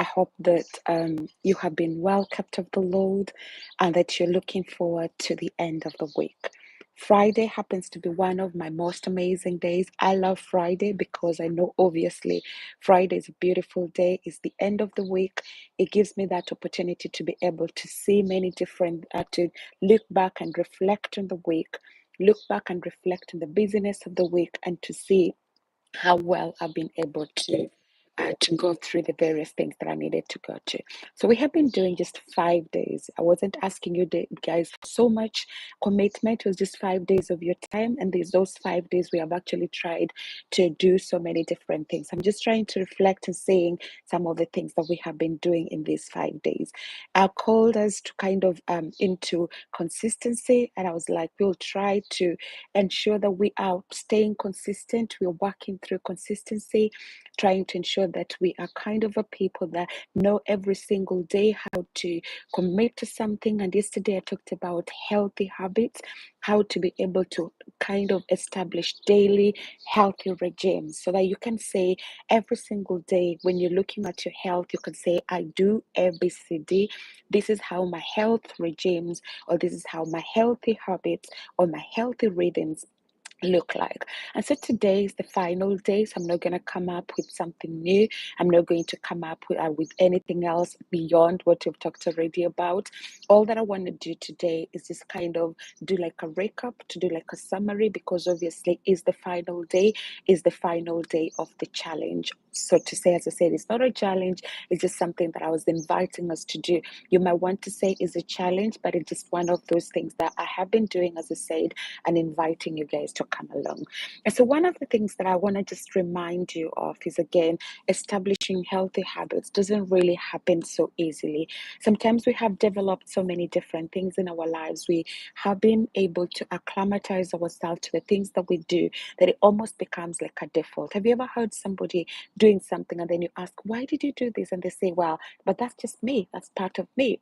I hope that you have been well kept of the Lord and that you're looking forward to the end of the week. Friday happens to be one of my most amazing days. I love Friday because I know obviously Friday is a beautiful day. It's the end of the week. It gives me that opportunity to be able to see many different, to look back and reflect on the week, look back and reflect on the busyness of the week, and to see how well I've been able to go through the various things that I needed to go to. So we have been doing just 5 days. I wasn't asking you guys for so much commitment. It was just 5 days of your time, and those 5 days we have actually tried to do so many different things. I'm just trying to reflect and saying some of the things that we have been doing in these 5 days. I called us to kind of into consistency, and I was like, we'll try to ensure that we are staying consistent. We're working through consistency, trying to ensure that we are kind of a people that know every single day how to commit to something. And yesterday I talked about healthy habits, how to be able to kind of establish daily healthy regimes so that you can say every single day when you're looking at your health, you can say, I do ABCD. This is how my health regimes, or this is how my healthy habits or my healthy rhythms look like. And so today is the final day, so I'm not going to come up with something new. I'm not going to come up with anything else beyond what we've talked already about. All that I want to do today is just kind of do like a recap, to do like a summary, because obviously is the final day of the challenge. So to say, as I said, it's not a challenge, it's just something that I was inviting us to do. You might want to say it's a challenge, but it's just one of those things that I have been doing, as I said, and inviting you guys to come along. And so one of the things that I want to just remind you of is, again, establishing healthy habits doesn't really happen so easily. Sometimes we have developed so many different things in our lives. We have been able to acclimatize ourselves to the things that we do, that it almost becomes like a default. Have you ever heard somebody doing something and then you ask, why did you do this? And they say, well, but that's just me. That's part of me.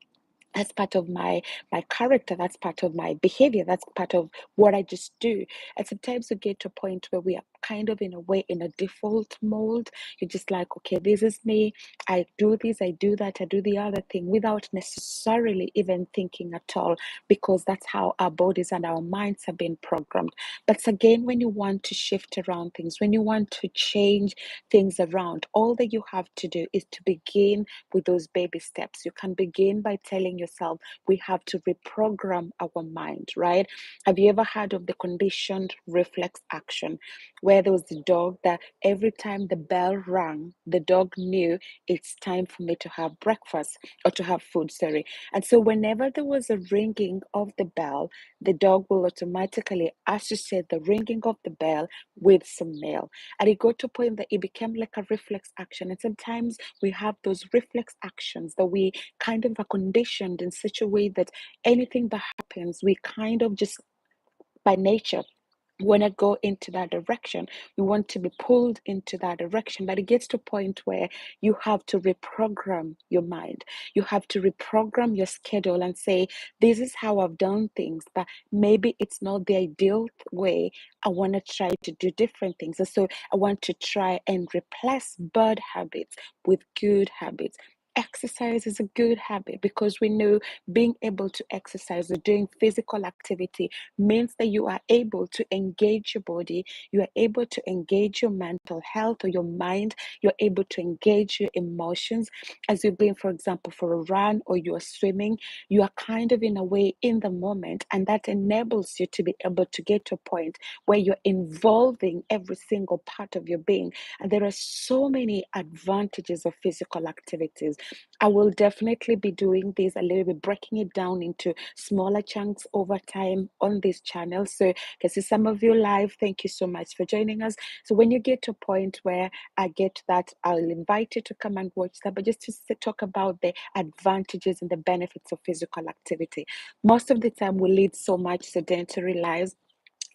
That's part of my character. That's part of my behavior. That's part of what I just do. And sometimes we get to a point where we are kind of in a way in a default mode. You're just like, okay, this is me. I do this, I do that, I do the other thing without necessarily even thinking at all, because that's how our bodies and our minds have been programmed. But again, when you want to shift around things, when you want to change things around, all that you have to do is to begin with those baby steps. You can begin by telling yourself, we have to reprogram our mind, right? Have you ever heard of the conditioned reflex action, where there was the dog that every time the bell rang, the dog knew it's time for me to have breakfast or to have food, sorry. And so whenever there was a ringing of the bell, the dog will automatically associate the ringing of the bell with some meal. And it got to a point that it became like a reflex action. And sometimes we have those reflex actions that we kind of are conditioned in such a way that anything that happens, we kind of just by nature want to go into that direction. You want to be pulled into that direction. But it gets to a point where you have to reprogram your mind. You have to reprogram your schedule and say, this is how I've done things, but maybe it's not the ideal way. I want to try to do different things. And so I want to try and replace bad habits with good habits. Exercise is a good habit, because we know being able to exercise or doing physical activity means that you are able to engage your body, you are able to engage your mental health or your mind, you're able to engage your emotions. As you're going, for example, for a run or you're swimming, you are kind of in a way in the moment, and that enables you to be able to get to a point where you're involving every single part of your being. And there are so many advantages of physical activities. I will definitely be doing this a little bit, breaking it down into smaller chunks over time on this channel. So I can see some of you live. Thank you so much for joining us. So when you get to a point where I get to that, I'll invite you to come and watch that. But just to talk about the advantages and the benefits of physical activity. Most of the time we lead so much sedentary lives.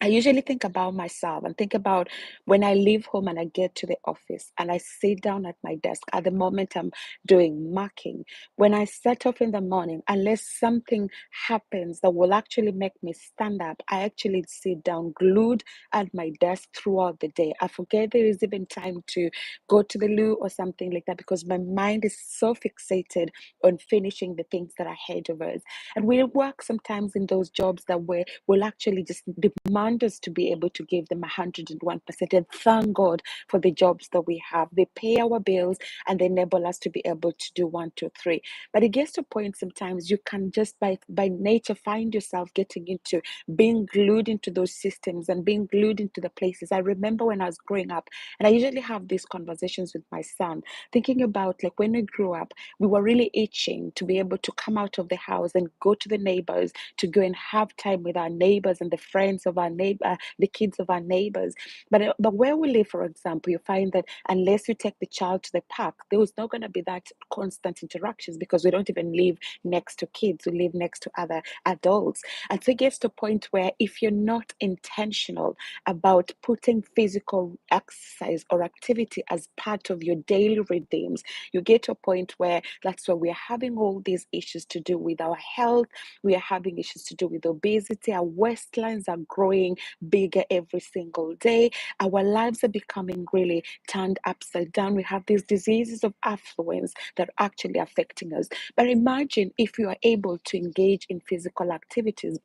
I usually think about myself and think about when I leave home and I get to the office and I sit down at my desk. At the moment, I'm doing marking. When I set off in the morning, unless something happens that will actually make me stand up, I actually sit down glued at my desk throughout the day. I forget there is even time to go to the loo or something like that because my mind is so fixated on finishing the things that are ahead of us. And we work sometimes in those jobs that will actually just demand us to be able to give them 101%. And thank God for the jobs that we have. They pay our bills and they enable us to be able to do one, two, three. But it gets to a point sometimes you can just by nature find yourself getting into being glued into those systems and being glued into the places. I remember when I was growing up, and I usually have these conversations with my son, thinking about like when we grew up, we were really itching to be able to come out of the house and go to the neighbors, to go and have time with our neighbors and the friends of our neighbor, the kids of our neighbors. But where we live, for example, you find that unless you take the child to the park, there was not going to be that constant interactions because we don't even live next to kids, we live next to other adults. And so it gets to a point where if you're not intentional about putting physical exercise or activity as part of your daily rhythms, you get to a point where that's where we're having all these issues to do with our health. We are having issues to do with obesity. Our waistlines are growing bigger every single day. Our lives are becoming really turned upside down. We have these diseases of affluence that are actually affecting us. But imagine if you are able to engage in physical activities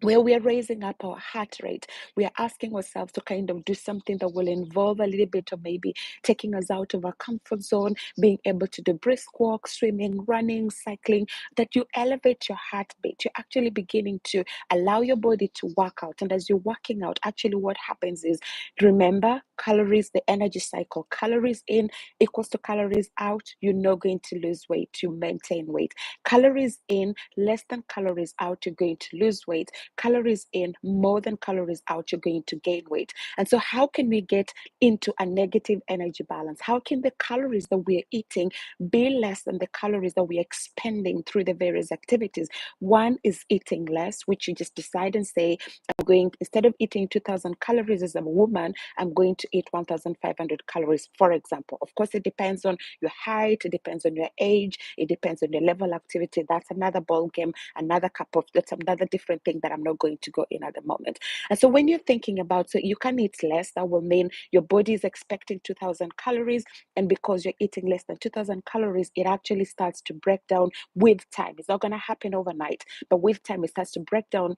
where we are raising up our heart rate. We are asking ourselves to kind of do something that will involve a little bit of maybe taking us out of our comfort zone, being able to do brisk walk, swimming, running, cycling, that you elevate your heartbeat. You're actually beginning to allow your body to work out. And as you're working out, actually what happens is, remember, calories, the energy cycle, calories in equals to calories out. You're not going to lose weight, you maintain weight. Calories in, less than calories out, you're going to lose weight. Calories in, more than calories out, you're going to gain weight. And so how can we get into a negative energy balance? How can the calories that we're eating be less than the calories that we're expending through the various activities? One is eating less, which you just decide and say, I'm going, instead of eating 2,000 calories as a woman, I'm going to eat 1,500 calories, for example. Of course, it depends on your height, it depends on your age, it depends on your level of activity. That's another ball game, that's another different thing that I'm not going to go in at the moment. And so when you're thinking about, so you can eat less, that will mean your body is expecting 2,000 calories. And because you're eating less than 2,000 calories, it actually starts to break down with time. It's not going to happen overnight, but with time, it starts to break down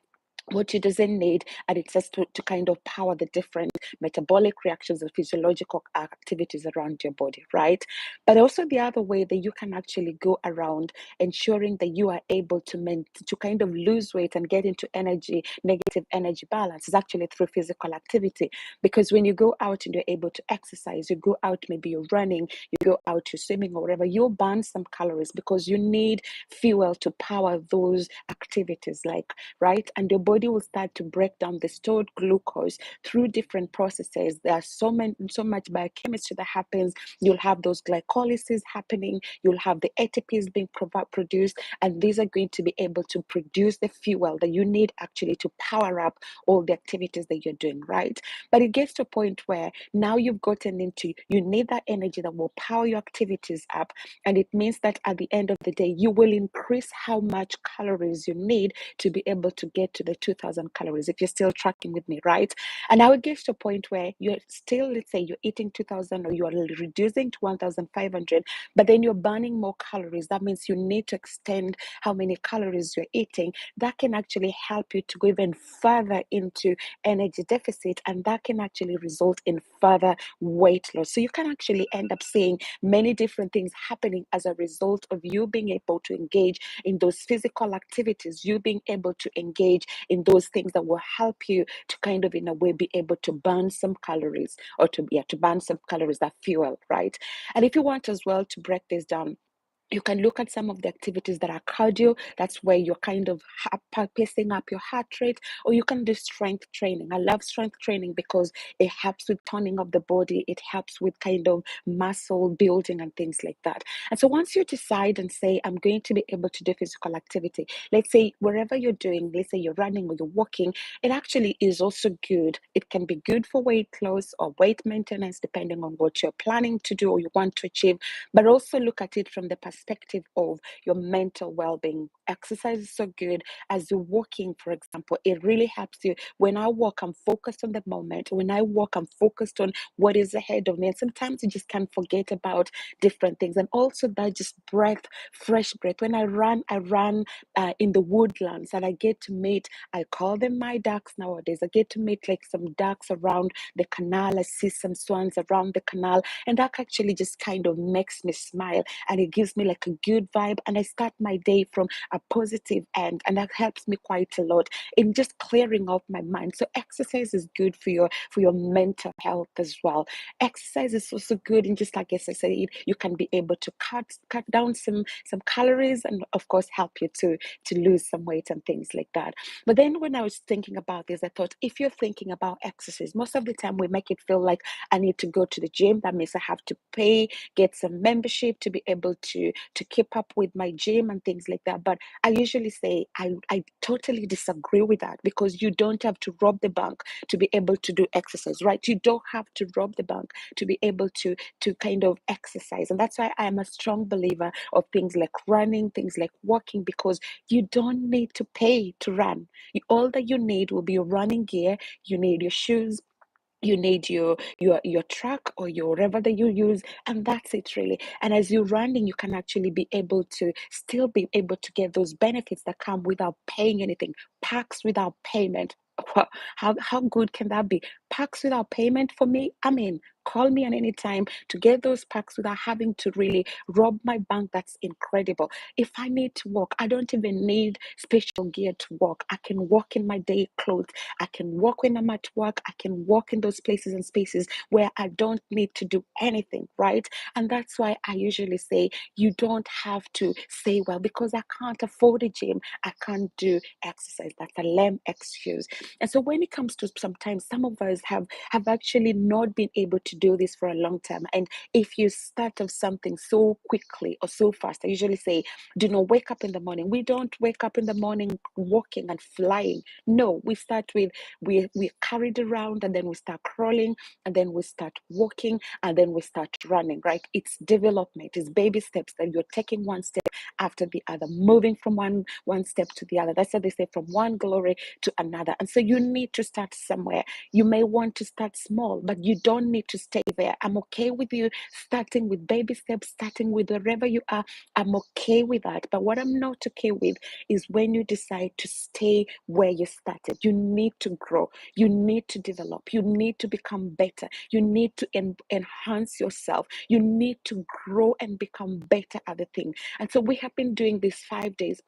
what it doesn't need, and it starts to kind of power the different metabolic reactions and physiological activities around your body, right? But also the other way that you can actually go around ensuring that you are able to kind of lose weight and get into negative energy balance is actually through physical activity. Because when you go out and you're able to exercise, you go out, maybe you're running, you go out, you're swimming or whatever, you'll burn some calories because you need fuel to power those activities, like, right? And your body will start to break down the stored glucose through different processes. There are so much biochemistry that happens. You'll have those glycolysis happening. You'll have the ATPs being produced, and these are going to be able to produce the fuel that you need actually to power up all the activities that you're doing, right? But it gets to a point where now you've gotten into, you need that energy that will power your activities up, and it means that at the end of the day, you will increase how much calories you need to be able to get to the 2,000 calories, if you're still tracking with me, right? And now it gets to a point where you're still, let's say you're eating 2,000 or you are reducing to 1,500, but then you're burning more calories. That means you need to extend how many calories you're eating. That can actually help you to go even further into energy deficit, and that can actually result in further weight loss. So you can actually end up seeing many different things happening as a result of you being able to engage in those physical activities, you being able to engage in those things that will help you to kind of in a way be able to burn some calories, or to burn some calories, that fuel, right? And if you want as well to break this down, You can look at some of the activities that are cardio. That's where you're kind of pacing up your heart rate, or you can do strength training. I love strength training because it helps with toning of the body. It helps with kind of muscle building and things like that. And so once you decide and say, I'm going to be able to do physical activity, let's say wherever you're doing, let's say you're running or you're walking, it actually is also good. It can be good for weight loss or weight maintenance, depending on what you're planning to do or you want to achieve, but also look at it from the perspective of your mental well-being. Exercise is so good. As you're walking, for example, it really helps you. When I walk, I'm focused on the moment. When I walk, I'm focused on what is ahead of me. And sometimes you just can forget about different things. And also that just breath, fresh breath. When I run in the woodlands, and I get to meet, I call them my ducks nowadays. I get to meet like some ducks around the canal. I see some swans around the canal, and that actually just kind of makes me smile, and it gives me like a good vibe, and I start my day from a positive end, and that helps me quite a lot in just clearing off my mind. So exercise is good for your mental health as well. Exercise is also good, and just like as I said, you can be able to cut down some calories, and of course help you to lose some weight and things like that. But then when I was thinking about this, I thought, if you're thinking about exercise, most of the time we make it feel like I need to go to the gym. That means I have to pay, get some membership to be able to keep up with my gym and things like that. But I usually say I totally disagree with that, because you don't have to rob the bank to be able to do exercise, right? You don't have to rob the bank to be able to kind of exercise. And that's why I am a strong believer of things like running, things like walking, because you don't need to pay to run. All that you need will be your running gear, you need your shoes, you need your truck or your whatever that you use, and that's it really. And as you're running, you can actually be able to still be able to get those benefits that come without paying anything. Packs without payment. Wow, how good can that be? Packs without payment, for me, I mean, call me at any time to get those packs without having to really rob my bank. That's incredible. If I need to walk, I don't even need special gear to walk. I can walk in my day clothes. I can walk when I'm at work. I can walk in those places and spaces where I don't need to do anything, right? And that's why I usually say you don't have to say, well, because I can't afford a gym, I can't do exercise. That's a lame excuse. And so when it comes to, sometimes some of us have actually not been able to do this for a long time. And if you start of something so quickly or so fast, I usually say, do not wake up in the morning. We don't wake up in the morning walking and flying. No, we start with we carried around, and then we start crawling, and then we start walking, and then we start running, right? It's development, it's baby steps that you're taking one step after the other, moving from one step to the other. That's what they say, from one glory to another. And so you need to start somewhere. You may want to start small, but you don't need to stay there. I'm okay with you starting with baby steps, starting with wherever you are. I'm okay with that. But what I'm not okay with is when you decide to stay where you started. You need to grow. You need to develop. You need to become better. You need to enhance yourself. You need to grow and become better at the thing. And so we have been doing this 5 days.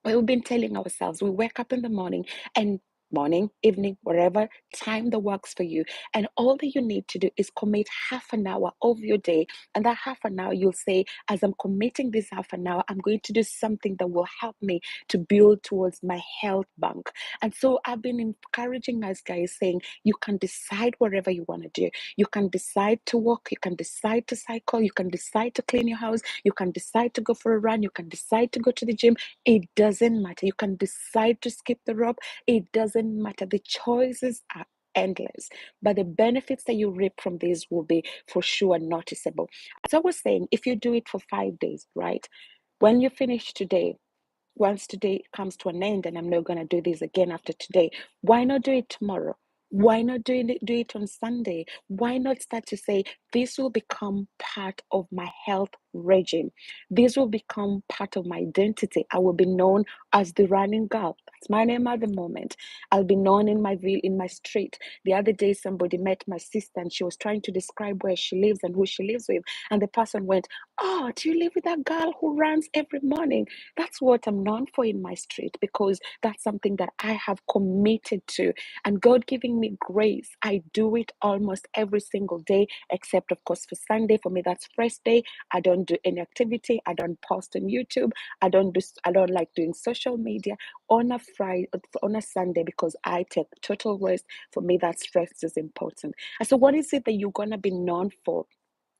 We've been telling ourselves, we wake up in the morning, and morning, evening, wherever time that works for you. And all that you need to do is commit half an hour of your day. And that half an hour, you'll say, as I'm committing this half an hour, I'm going to do something that will help me to build towards my health bank. And so I've been encouraging us guys, saying, you can decide whatever you want to do. You can decide to walk, you can decide to cycle, you can decide to clean your house, you can decide to go for a run, you can decide to go to the gym. It doesn't matter. You can decide to skip the rope. It doesn't matter. The choices are endless, but the benefits that you reap from this will be for sure noticeable. As I was saying, if you do it for 5 days, right? When you finish today, once today comes to an end and I'm not going to do this again after today, why not do it tomorrow? Why not do it on Sunday? Why not start to say, this will become part of my health regime? This will become part of my identity. I will be known as the running girl. That's my name at the moment. I'll be known in my street. The other day, somebody met my sister and she was trying to describe where she lives and who she lives with. And the person went, "Oh, do you live with that girl who runs every morning?" That's what I'm known for in my street, because that's something that I have committed to. And God giving me grace, I do it almost every single day, except, of course, for Sunday. For me, that's rest day. I don't do any activity. I don't post on YouTube. I don't like doing social media on a Friday, on a Sunday, because I take total rest. For me, that's rest is important. And so what is it that you're gonna be known for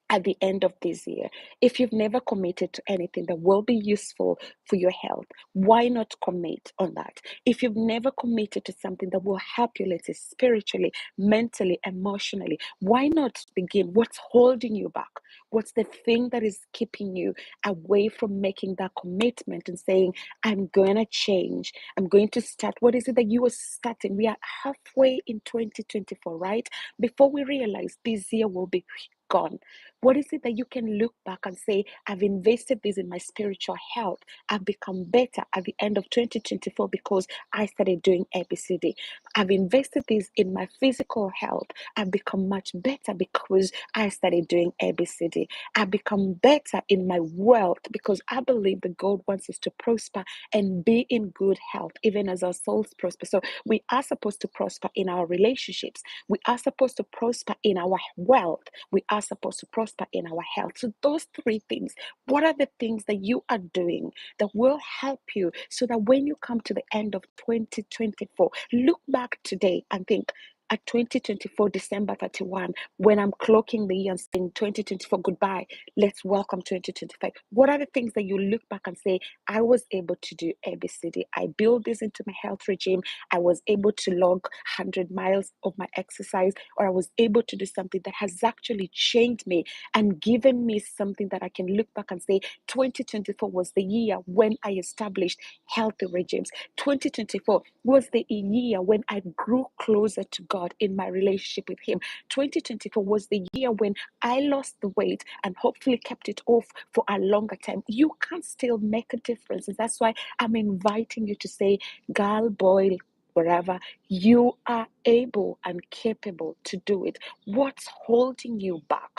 at the end of this year? If you've never committed to anything that will be useful for your health, why not commit on that? If you've never committed to something that will help you, let's say, spiritually, mentally, emotionally, why not begin? What's holding you back? What's the thing that is keeping you away from making that commitment and saying, I'm going to change? I'm going to start. What is it that you are starting? We are halfway in 2024, right? Before we realize this year will be gone. What is it that you can look back and say, I've invested this in my spiritual health. I've become better at the end of 2024 because I started doing ABCD. I've invested this in my physical health. I've become much better because I started doing ABCD. I've become better in my wealth because I believe that God wants us to prosper and be in good health, even as our souls prosper. So we are supposed to prosper in our relationships. We are supposed to prosper in our wealth. We are supposed to prosper in our health. So those three things, what are the things that you are doing that will help you so that when you come to the end of 2024, look back today and think, at 2024, December 31, when I'm clocking the year and saying 2024 goodbye, let's welcome 2025. What are the things that you look back and say, I was able to do ABCD? I built this into my health regime. I was able to log 100 miles of my exercise, or I was able to do something that has actually changed me and given me something that I can look back and say, 2024 was the year when I established healthy regimes. 2024 was the year when I grew closer to God in my relationship with Him. 2024 was the year when I lost the weight and hopefully kept it off for a longer time. You can still make a difference. And that's why I'm inviting you to say, girl, boy, wherever, you are able and capable to do it. What's holding you back?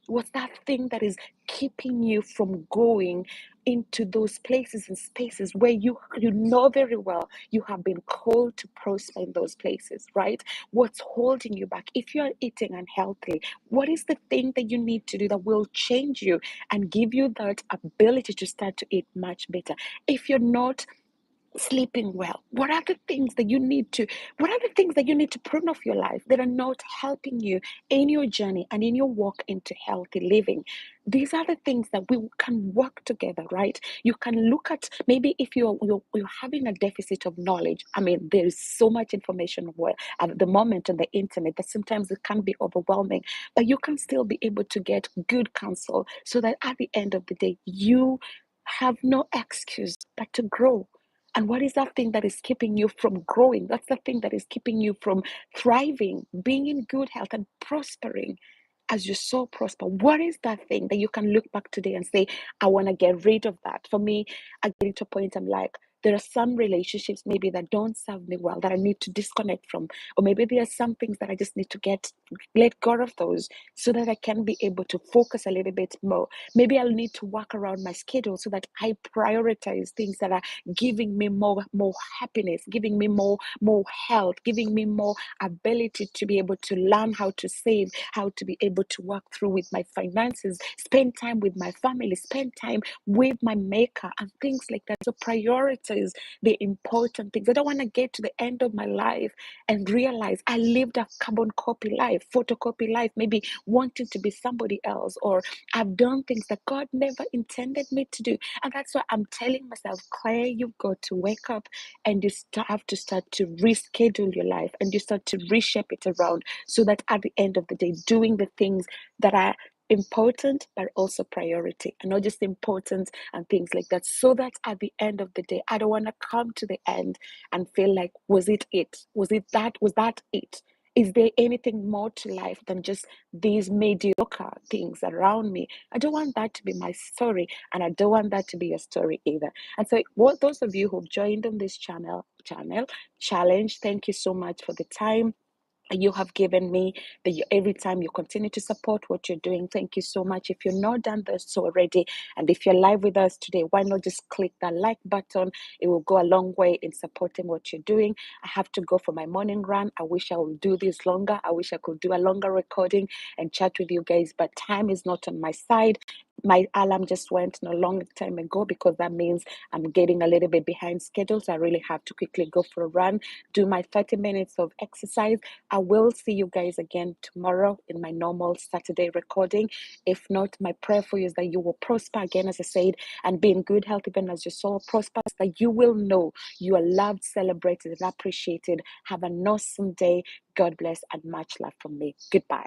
What's that thing that is keeping you from going into those places and spaces where you know very well you have been called to prosper in those places, right? What's holding you back? If you're eating unhealthily, what is the thing that you need to do that will change you and give you that ability to start to eat much better? If you're not sleeping well, what are the things that you need to prune off your life that are not helping you in your journey and in your walk into healthy living? These are the things that we can work together, right? You can look at, maybe if you're having a deficit of knowledge. I mean, there is so much information at the moment on the internet that sometimes it can be overwhelming, but you can still be able to get good counsel so that at the end of the day you have no excuse but to grow. And what is that thing that is keeping you from growing? That's the thing that is keeping you from thriving, being in good health, and prospering as you so prosper. What is that thing that you can look back today and say, I want to get rid of that? For me, I get to a point, I'm like, there are some relationships maybe that don't serve me well that I need to disconnect from. Or maybe there are some things that I just need to let go of those so that I can be able to focus a little bit more. Maybe I'll need to work around my schedule so that I prioritize things that are giving me more happiness, giving me more health, giving me more ability to be able to learn how to save, how to be able to work through with my finances, spend time with my family, spend time with my maker, and things like that. So prioritize the important things. I don't want to get to the end of my life and realize I lived a carbon copy life, photocopy life, maybe wanting to be somebody else, or I've done things that God never intended me to do. And that's why I'm telling myself, Claire, you've got to wake up and you have to start to reschedule your life and you start to reshape it around so that at the end of the day, doing the things that are important but also priority, and not just important and things like that, so that at the end of the day I don't want to come to the end and feel like, was that it? Is there anything more to life than just these mediocre things around me? I don't want that to be my story, and I don't want that to be your story either. And so, what those of you who've joined on this channel, channel challenge. Thank you so much for the time you have given me, that every time you continue to support what you're doing. Thank you so much. If you're not done this already, and if you're live with us today, why not just click that like button? It will go a long way in supporting what you're doing. I have to go for my morning run. I wish I would do this longer. I wish I could do a longer recording and chat with you guys, but time is not on my side. My alarm just went a long time ago, because that means I'm getting a little bit behind schedule. So I really have to quickly go for a run, do my 30 minutes of exercise. I will see you guys again tomorrow in my normal Saturday recording. If not, my prayer for you is that you will prosper again, as I said, and be in good health, even as your soul prospers, that you will know you are loved, celebrated, and appreciated. Have an awesome day. God bless, and much love from me. Goodbye.